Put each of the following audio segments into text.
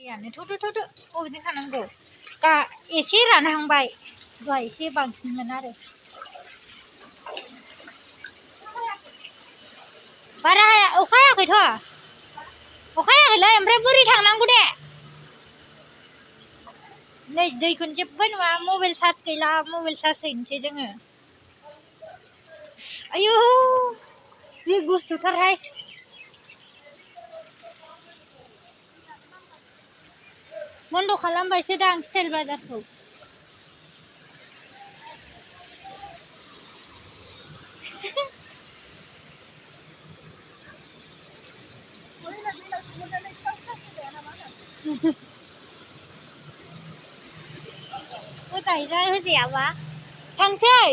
दैयानो थुदु बबेजों थांनांगौ दा एसे रानहांबाय दहाय एसे बांसिनमोन आरो बारा अखा हायाखैथ' अखा हायाखैलै ओमफ्राय बोरै थांनांगौ दे नै दैखौनो जेबो नुवा मबाइल चार्ज गैला मबाइल चार्ज हैनोसै जोङो आयौ जि गुसुथारहाय बन्द' खालामबायसो दां स्टाइल बाजारखौ मोजाङै होजायाबा थांसै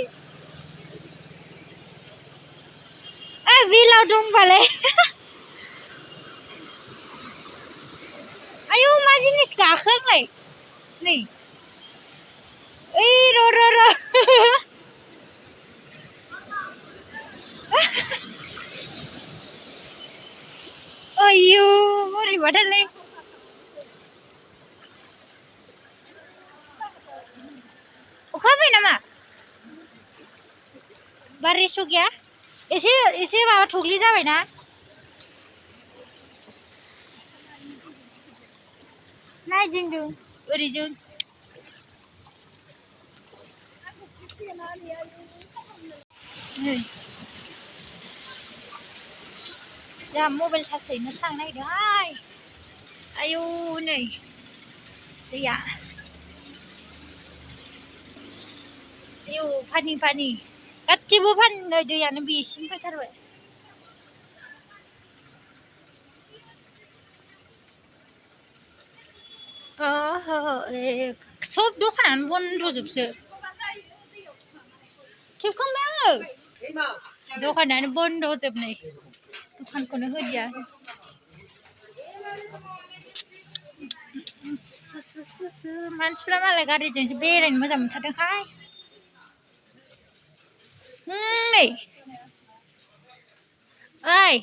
बिलाव दंबालाय आयौ मा जिनिस गाखो आंलाय नै ओइ र' आयौ बोरैबाथारलै अखा हाबाय नामा बारि स गैया एसे माबा थग्लि जाबायना नायदिंदों ओरैजों नै जोंहा मबाइल चार्ज हैनोसो थांनो नागिरदोंहाय आयौ नै दैया आयौ फानि गासिबो फानि दैयानो बेसिम फैथारबाय सब दखानानो बन्द'जोबसो खेबखांबाय आङो दखानानो बन्द'जोब नै दखानखौनो होदिया मानसिफ्रा मालाय गारिजोंसो बेरायनो मोजां मोनथारदोंहाय नै ओइ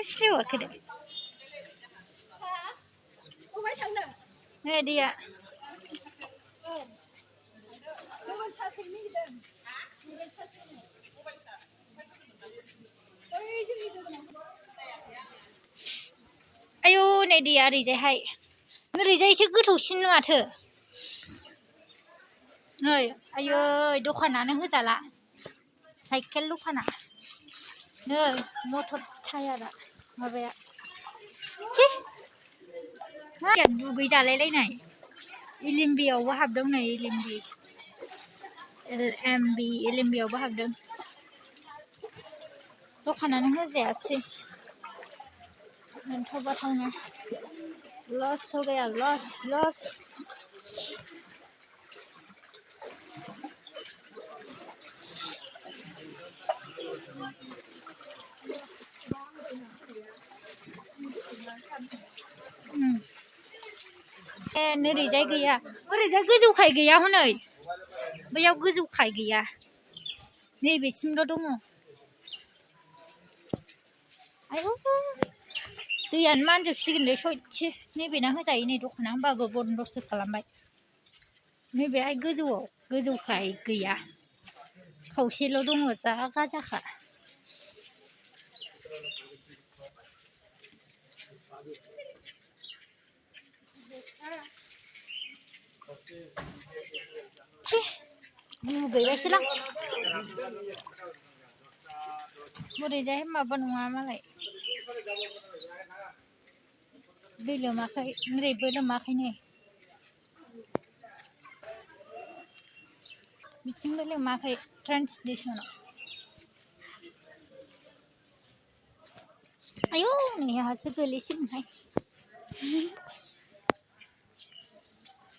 सिनायहराखै दे नै दैया आयौ नै दैया ओरैजायहाय ओरैजाय एसे गोथौसिन माथो नै आयै दखानानो होजाला साइकेल दखाना नै मटर टायारा माबाया दुगै जालायलायनाय इलिम्बियावबो हाबदों नै इलिम्बियावबो हाबदों दखानानो होजायासै मोनथाव बाथावनो लस हो गया लस ओरैजाय गैया ओरैजाय गोजौखाय गैया हनै बैयाव गोजौखाय गैया नैबेसिमल' दङ आयौ दैयानो मानजोबसिगोनलै सयथि नैबेना होजायो नै दखाना होमबाबो बन्दसो खालामबाय नैबेहाय गोजौखाय गैया खावसेल' दङ जा गाजाखा मुगैबायसोलां ओरैजाय माबा नङा मालाय दै लोमाखै ओरैबो लोमाखै नै बिथिंबो लोमाखै ट्रेन स्टेसनाव आयौ नै आंहासो गोलैसिगोनहाय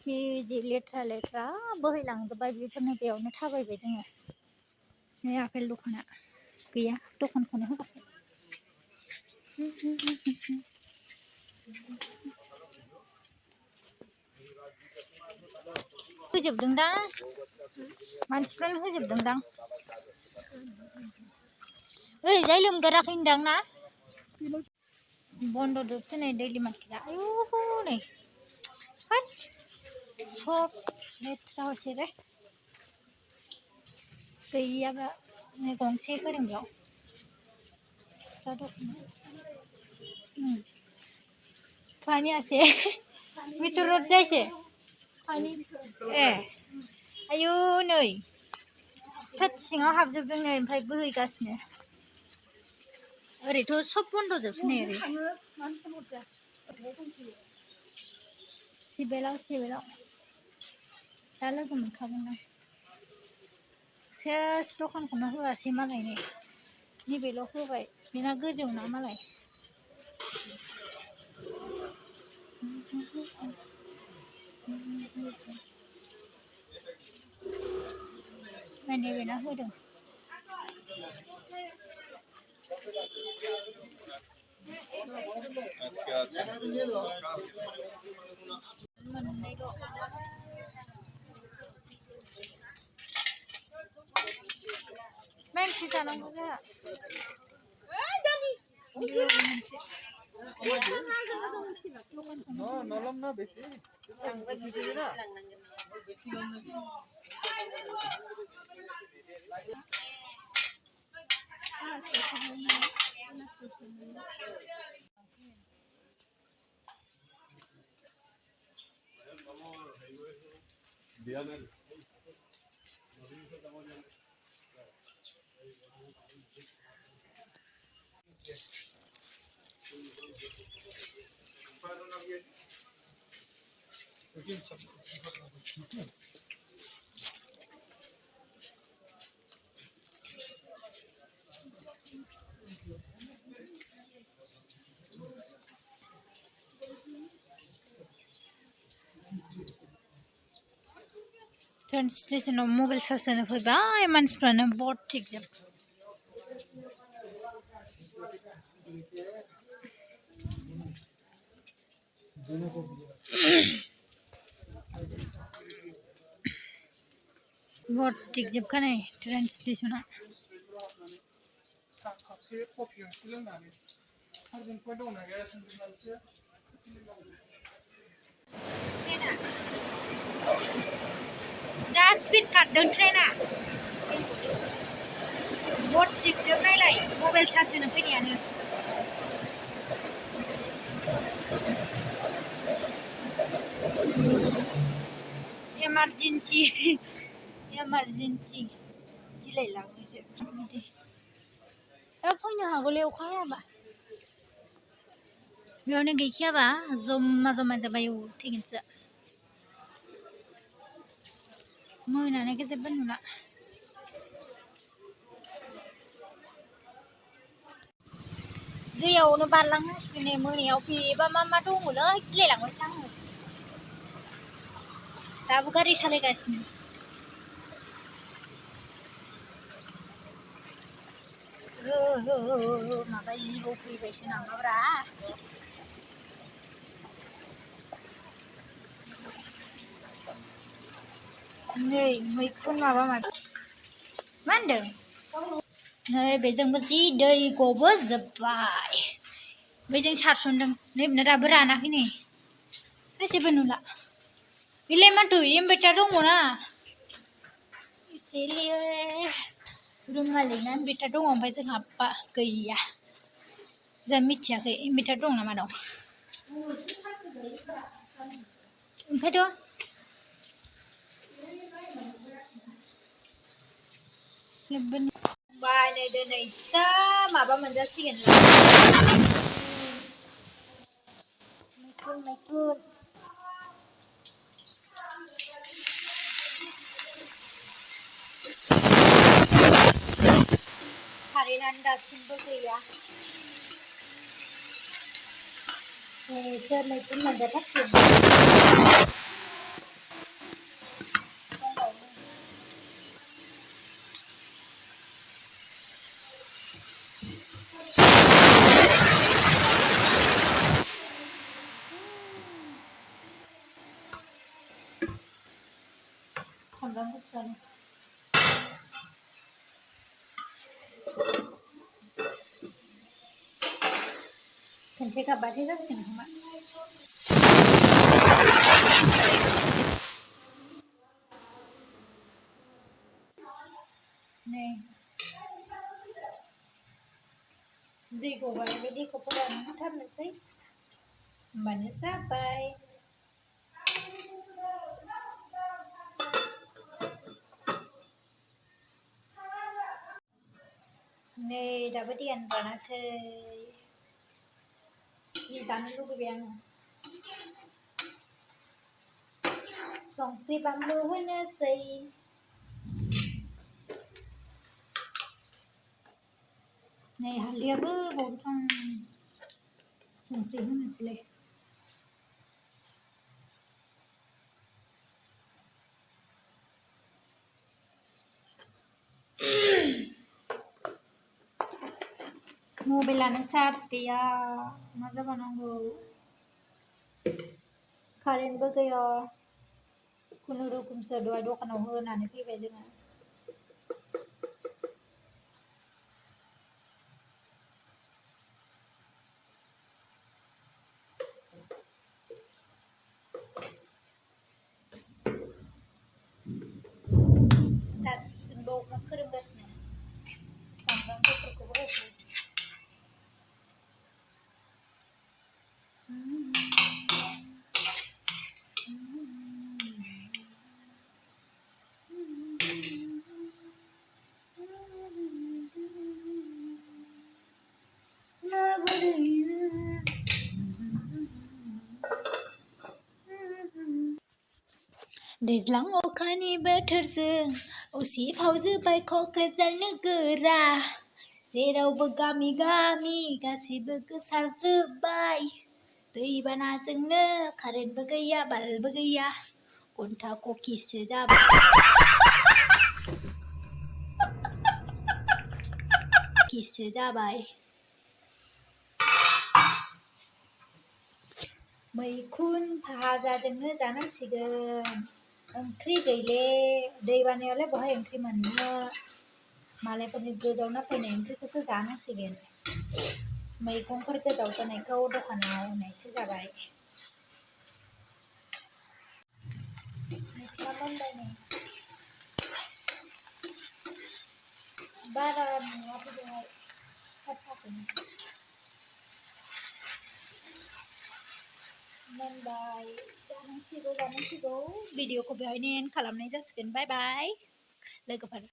जि लेथ्रा बोहैलांजोब्बाय बेफोरनो बेयावनो थाबायबाय जोङो नै आपेल दखाना गैया दखानखौनो होबाय होजोबदोंदां मानसिफ्रानो होजोबदोंदां ओरैजाय लोमगोराखैदां ना बन्द' जोबसै नै दैलि मार्केटआ आयु नै होद सब लेथ्रा हरसेरे गैयाबा नै गंसे होदों बेयाव गस्ला दखाना पानी आसे मीटर रोड जायसे पानी ए आयु नै थोद सिङाव हाबजोबदों नै ओमफ्राय बोहैगासिनो ओरैथ' सब बन्द' जोबसै नै ओरै सिबेलाव दा लोगो मोनखागोन आं सेस दखानखौनो होआसै मालाय नै नैबेल' होबाय बेना गोजौना मालाय नैबेना होदों मोननैल' मानसि जानांगौ जोंहा ट्रेन स्टेशनाव मबाइल चार्ज होनो फैबाय मानसिफ्रानो बरथिकजोब बरथिकजोबखा नै ट्रेन स्टेशना जा स्पिड खारदों ट्रेना बरथिकजोब नायलाय मबाइल चार्ज होनो फैनायानो emergency गिलायलाङोसो बिदि दा फैनो हागौलै अखा हायाबा बेयावनो गैखायाबा जमा जाबाय थैगोनसो मोनानायखौ जेबो नुला दैयावनो बारलांनांसिगोन नै मोनायाव बेबा मा दङलै गिलायलांबायसो आङो दाबो गारि सालायगासिनो माबा जिबौ फैबायसो नामाब्रा नै मैखुन माबा माबि मा होनदों नै बेजोंबो जि दै गबोजोब्बाय बैजों सारसनदों नैबेना दाबो रानाखै नै जेबो नुला बेलाय माथो इनभार्टार दङना एसेले रुमालिना इनभार्टार दङ ओमफ्राय जोंहा गैया जों मिथियाखै इनभार्टार दं नामा दं ओंखायनोथ' बाय नै दिनैसो माबा मोनजासिगोन मैखुन कारेन्टआनो दासिमबो गैया सोर मैखुन मोनजाथारसिगोन सामब्राम गुफुरानो खनसे गाबबाथाय जासिगोन खोमा नै दै गबाय बे दैखौ फोरानथारनोसै होमबानो जाबाय नै दाबो दैयानो रानाखै जि जानो लुगैबाय आङो संख्रि बानलु होनोसै नै हालदैयाबो बावदों संख्रि होनोसैलाय मबाइलानो चार्ज गैया मा जाबावनांगौ कारेन्टबो गैया खुनुरुखुमसो दहाय दखानाव होनानै फैबाय जोङो दासिमबो अखा खोरोमगासिनो सामब्राम गुफुरखौबो होसै दैज्लां अखानि बोथोरजों उसिफावजोब्बाय क'क्राझार नोगोरा जेरावबो गामि गामि गासिबो गोसारजोब्बाय दैबानाजोंनो कारेन्टबो गैया बाल्बबो गैया घन्टा ककिसो जाबाय मैखुन भाजाजोंनो जानांसिगोन ओंख्रि गैले दैबानायावलाय बहाय ओंख्रि मोननो मालायफोरनि गोजावना फैनाय ओंख्रिखौसो जानांसिगोन मैगंफोर गोजाव जानायखौ दखानाव होनायसो जाबाय मैथा मोनबाय नै बारा नुवाखै बेवहाय मोनबाय जानांसिगौ भिडिअखौ बेवहायनो एन्ड खालामनाय जासिगोन बाय बाय लोगोफोर